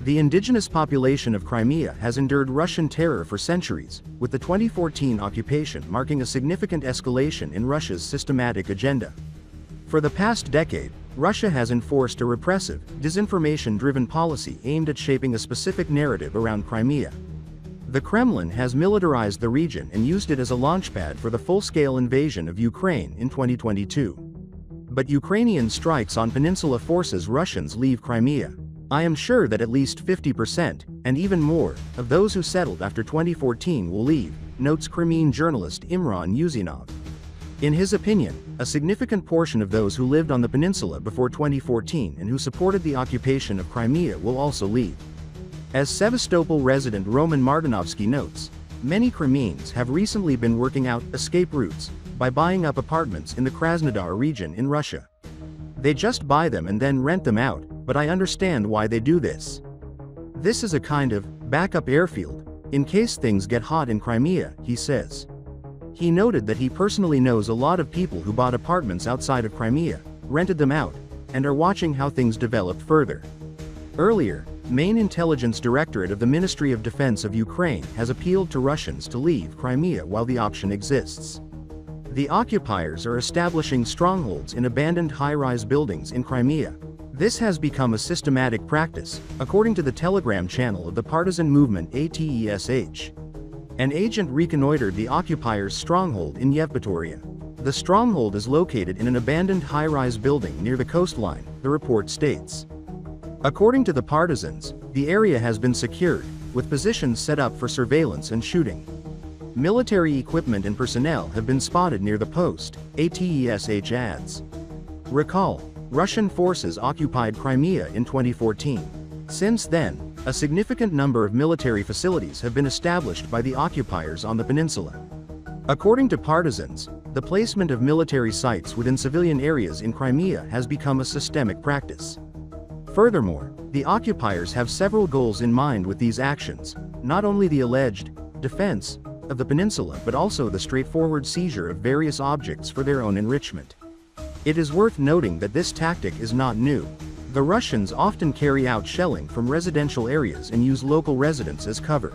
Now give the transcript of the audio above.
The indigenous population of Crimea has endured Russian terror for centuries, with the 2014 occupation marking a significant escalation in Russia's systematic agenda. For the past decade, Russia has enforced a repressive, disinformation-driven policy aimed at shaping a specific narrative around Crimea. The Kremlin has militarized the region and used it as a launchpad for the full-scale invasion of Ukraine in 2022. But Ukrainian strikes on peninsula forces Russians leave Crimea. I am sure that at least 50%, and even more, of those who settled after 2014 will leave, notes Crimean journalist Imran Useynov. In his opinion, a significant portion of those who lived on the peninsula before 2014 and who supported the occupation of Crimea will also leave. As Sevastopol resident Roman Martynovsky notes, many Crimeans have recently been working out escape routes by buying up apartments in the Krasnodar region in Russia. They just buy them and then rent them out, but I understand why they do this. This is a kind of backup airfield, in case things get hot in Crimea, he says. He noted that he personally knows a lot of people who bought apartments outside of Crimea, rented them out, and are watching how things develop further. Earlier, Main Intelligence Directorate of the Ministry of Defense of Ukraine has appealed to Russians to leave Crimea while the option exists. The occupiers are establishing strongholds in abandoned high-rise buildings in Crimea. This has become a systematic practice, according to the Telegram channel of the partisan movement ATESH. An agent reconnoitered the occupiers' stronghold in Yevpatoria. The stronghold is located in an abandoned high-rise building near the coastline, the report states. According to the partisans, the area has been secured, with positions set up for surveillance and shooting. Military equipment and personnel have been spotted near the post, ATESH adds. Recall, Russian forces occupied Crimea in 2014. Since then, a significant number of military facilities have been established by the occupiers on the peninsula. According to partisans, the placement of military sites within civilian areas in Crimea has become a systemic practice. Furthermore, the occupiers have several goals in mind with these actions, not only the alleged defense of the peninsula but also the straightforward seizure of various objects for their own enrichment. It is worth noting that this tactic is not new. The Russians often carry out shelling from residential areas and use local residents as cover.